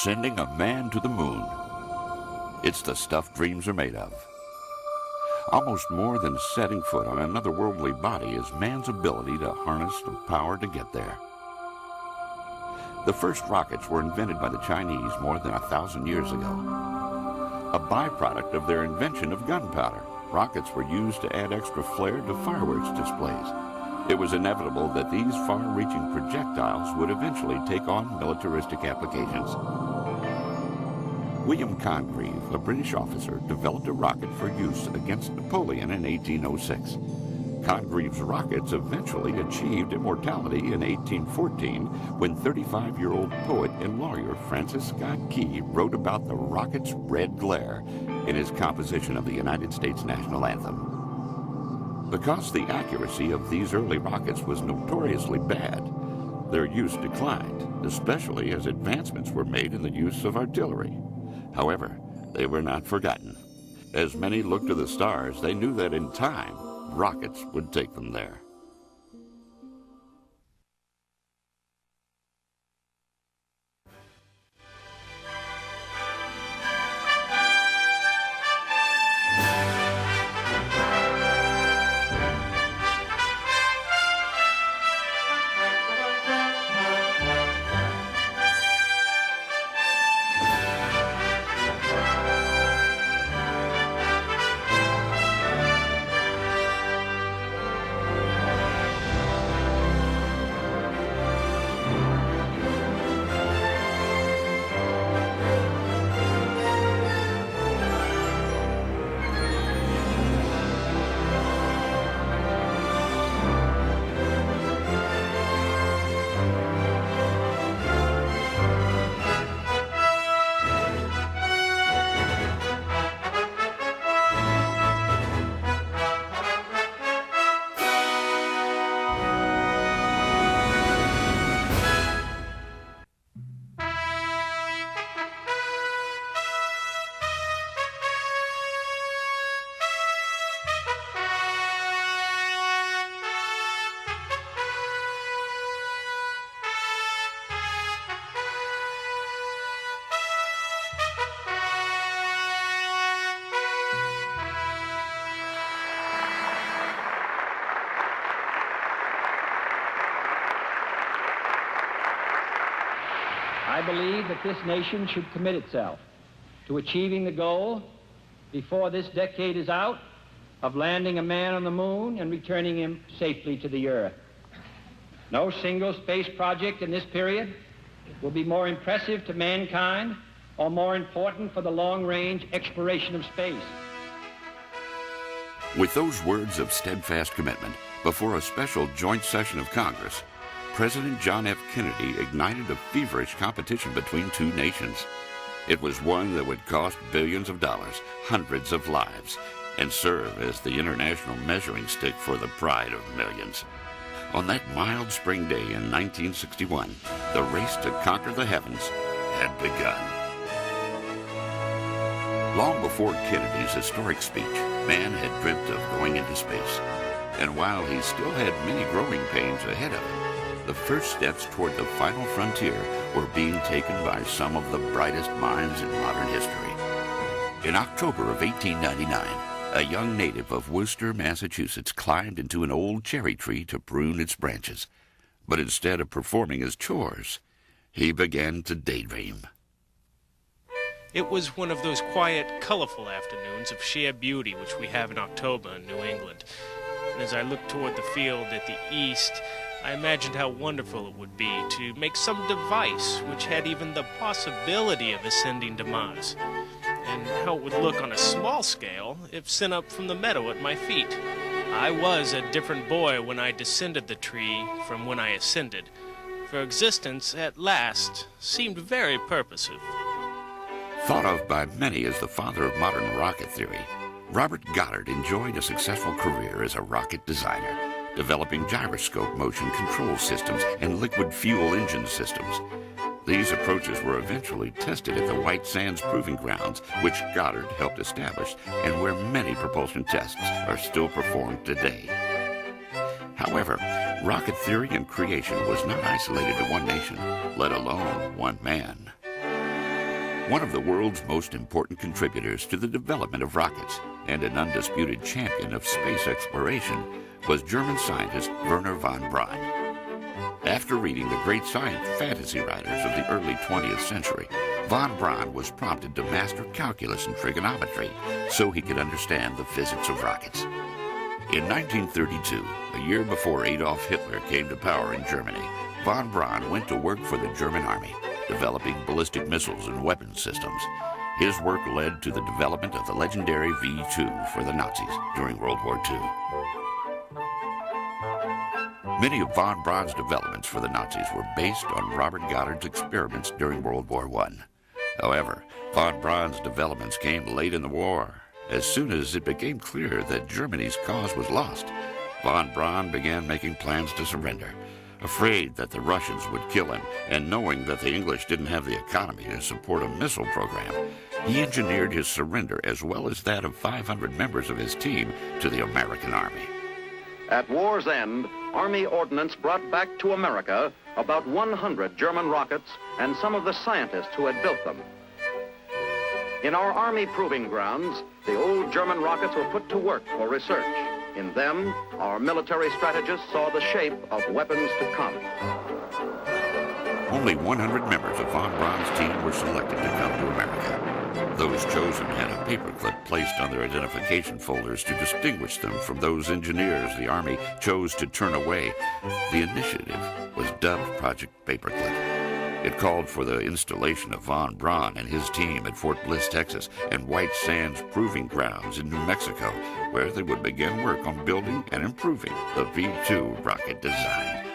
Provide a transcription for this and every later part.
Sending a man to the moon. It's the stuff dreams are made of. Almost more than setting foot on another worldly body is man's ability to harness the power to get there. The first rockets were invented by the Chinese more than 1,000 years ago. A byproduct of their invention of gunpowder, rockets were used to add extra flair to fireworks displays. It was inevitable that these far-reaching projectiles would eventually take on militaristic applications. William Congreve, a British officer, developed a rocket for use against Napoleon in 1806. Congreve's rockets eventually achieved immortality in 1814 when 35-year-old poet and lawyer Francis Scott Key wrote about the rocket's red glare in his composition of the United States national anthem. Because the accuracy of these early rockets was notoriously bad, their use declined, especially as advancements were made in the use of artillery. However, they were not forgotten. As many looked to the stars, they knew that in time, rockets would take them there. I believe that this nation should commit itself to achieving the goal, before this decade is out, of landing a man on the moon and returning him safely to the Earth. No single space project in this period will be more impressive to mankind or more important for the long-range exploration of space. With those words of steadfast commitment, before a special joint session of Congress, President John F. Kennedy ignited a feverish competition between two nations. It was one that would cost billions of dollars, hundreds of lives, and serve as the international measuring stick for the pride of millions. On that mild spring day in 1961, the race to conquer the heavens had begun. Long before Kennedy's historic speech, man had dreamt of going into space. And while he still had many growing pains ahead of him, the first steps toward the final frontier were being taken by some of the brightest minds in modern history. In October of 1899, a young native of Worcester, Massachusetts, climbed into an old cherry tree to prune its branches. But instead of performing his chores, he began to daydream. It was one of those quiet, colorful afternoons of sheer beauty which we have in October in New England. And as I looked toward the field at the east, I imagined how wonderful it would be to make some device which had even the possibility of ascending to Mars, and how it would look on a small scale if sent up from the meadow at my feet. I was a different boy when I descended the tree from when I ascended, for existence at last seemed very purposive. Thought of by many as the father of modern rocket theory, Robert Goddard enjoyed a successful career as a rocket designer, developing gyroscope motion control systems and liquid fuel engine systems. These approaches were eventually tested at the White Sands Proving Grounds, which Goddard helped establish, and where many propulsion tests are still performed today. However, rocket theory and creation was not isolated to one nation, let alone one man. One of the world's most important contributors to the development of rockets and an undisputed champion of space exploration was German scientist Wernher von Braun. After reading the great science fantasy writers of the early 20th century, von Braun was prompted to master calculus and trigonometry so he could understand the physics of rockets. In 1932, a year before Adolf Hitler came to power in Germany, von Braun went to work for the German army, developing ballistic missiles and weapons systems. His work led to the development of the legendary V-2 for the Nazis during World War II. Many of von Braun's developments for the Nazis were based on Robert Goddard's experiments during World War I. However, von Braun's developments came late in the war. As soon as it became clear that Germany's cause was lost, von Braun began making plans to surrender. Afraid that the Russians would kill him, and knowing that the English didn't have the economy to support a missile program, he engineered his surrender as well as that of 500 members of his team to the American Army. At war's end, Army ordnance brought back to America about 100 German rockets and some of the scientists who had built them. In our Army proving grounds, the old German rockets were put to work for research. In them, our military strategists saw the shape of weapons to come. Only 100 members of von Braun's team were selected to come to America. Those chosen had a paperclip placed on their identification folders to distinguish them from those engineers the Army chose to turn away. The initiative was dubbed Project Paperclip. It called for the installation of von Braun and his team at Fort Bliss, Texas, and White Sands Proving Grounds in New Mexico, where they would begin work on building and improving the V-2 rocket design.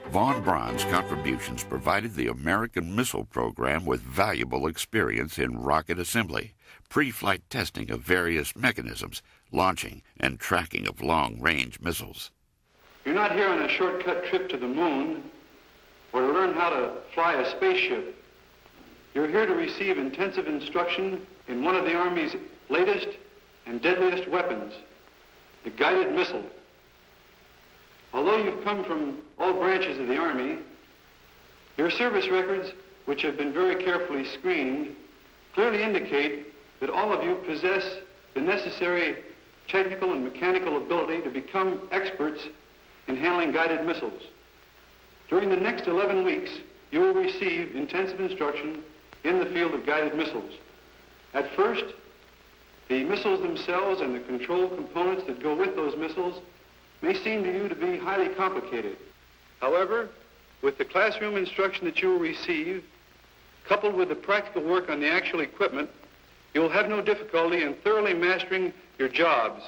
Von Braun's contributions provided the American missile program with valuable experience in rocket assembly, pre-flight testing of various mechanisms, launching and tracking of long-range missiles. You're not here on a shortcut trip to the moon or to learn how to fly a spaceship. You're here to receive intensive instruction in one of the Army's latest and deadliest weapons, the guided missile. Although you've come from all branches of the Army, your service records, which have been very carefully screened, clearly indicate that all of you possess the necessary technical and mechanical ability to become experts in handling guided missiles. During the next 11 weeks, you will receive intensive instruction in the field of guided missiles. At first, the missiles themselves and the control components that go with those missiles may seem to you to be highly complicated. However, with the classroom instruction that you will receive, coupled with the practical work on the actual equipment, you will have no difficulty in thoroughly mastering your jobs.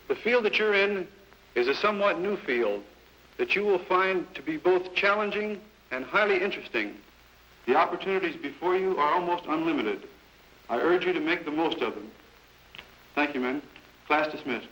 The field that you're in is a somewhat new field that you will find to be both challenging and highly interesting. The opportunities before you are almost unlimited. I urge you to make the most of them. Thank you, men. Class dismissed.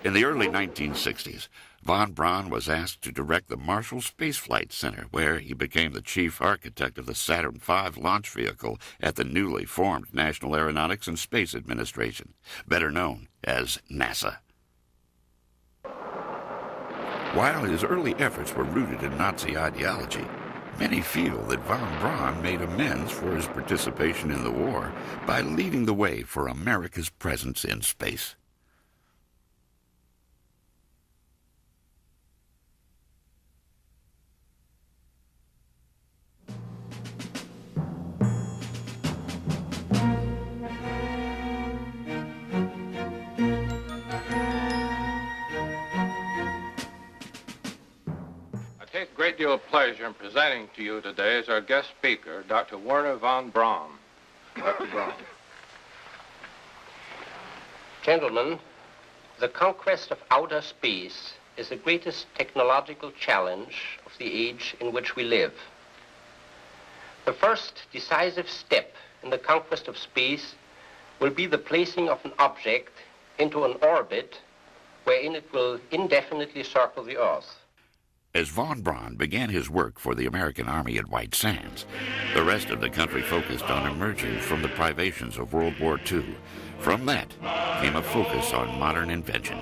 In the early 1960s, von Braun was asked to direct the Marshall Space Flight Center, where he became the chief architect of the Saturn V launch vehicle at the newly formed National Aeronautics and Space Administration, better known as NASA. While his early efforts were rooted in Nazi ideology, many feel that von Braun made amends for his participation in the war by leading the way for America's presence in space. I take a great deal of pleasure in presenting to you today as our guest speaker, Dr. Wernher von Braun. Dr. Braun. Gentlemen, the conquest of outer space is the greatest technological challenge of the age in which we live. The first decisive step in the conquest of space will be the placing of an object into an orbit wherein it will indefinitely circle the Earth. As von Braun began his work for the American Army at White Sands, the rest of the country focused on emerging from the privations of World War II. From that came a focus on modern invention,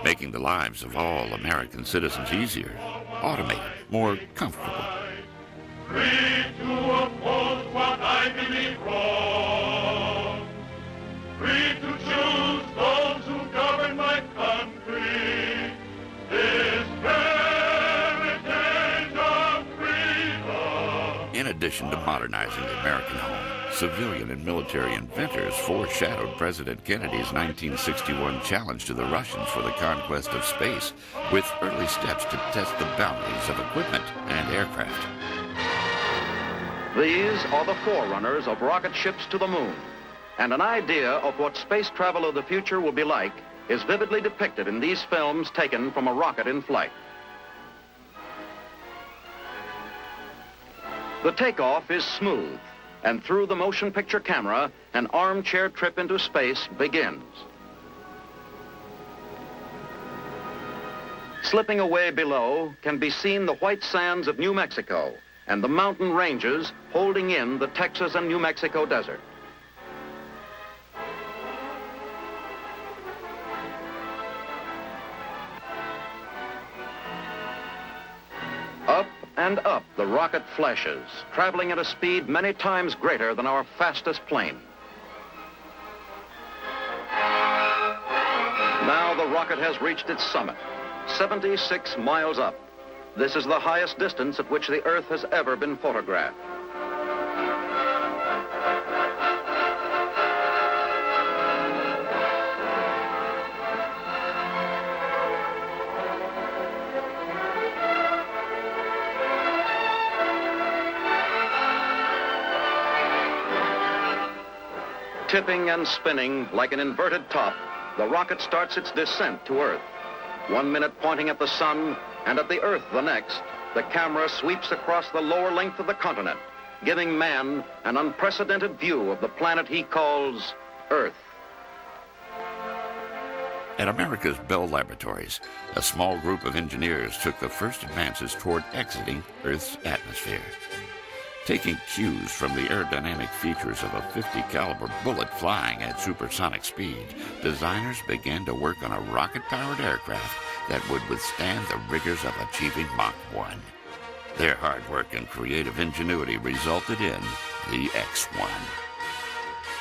making the lives of all American citizens easier, automated, more comfortable. free to oppose what I believe wrong, free to choose those who govern my country, this heritage of freedom. In addition to modernizing the American home, civilian and military inventors foreshadowed President Kennedy's 1961 challenge to the Russians for the conquest of space, with early steps to test the boundaries of equipment and aircraft. These are the forerunners of rocket ships to the moon. And an idea of what space travel of the future will be like is vividly depicted in these films taken from a rocket in flight. The takeoff is smooth, and through the motion picture camera, an armchair trip into space begins. Slipping away below can be seen the white sands of New Mexico and the mountain ranges holding in the Texas and New Mexico desert. Up and up the rocket flashes, traveling at a speed many times greater than our fastest plane. Now the rocket has reached its summit, 76 miles up. This is the highest distance at which the Earth has ever been photographed. Tipping and spinning like an inverted top, the rocket starts its descent to Earth. 1 minute pointing at the sun, and at the Earth the next, the camera sweeps across the lower length of the continent, giving man an unprecedented view of the planet he calls Earth. At America's Bell Laboratories, a small group of engineers took the first advances toward exiting Earth's atmosphere. Taking cues from the aerodynamic features of a .50 caliber bullet flying at supersonic speed, designers began to work on a rocket-powered aircraft that would withstand the rigors of achieving Mach 1. Their hard work and creative ingenuity resulted in the X-1.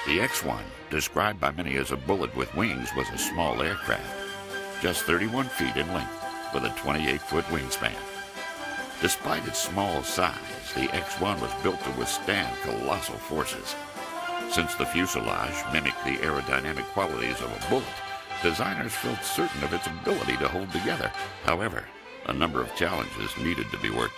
The X-1, described by many as a bullet with wings, was a small aircraft, just 31 feet in length, with a 28-foot wingspan. Despite its small size, the X-1 was built to withstand colossal forces. Since the fuselage mimicked the aerodynamic qualities of a bullet, designers felt certain of its ability to hold together. However, a number of challenges needed to be worked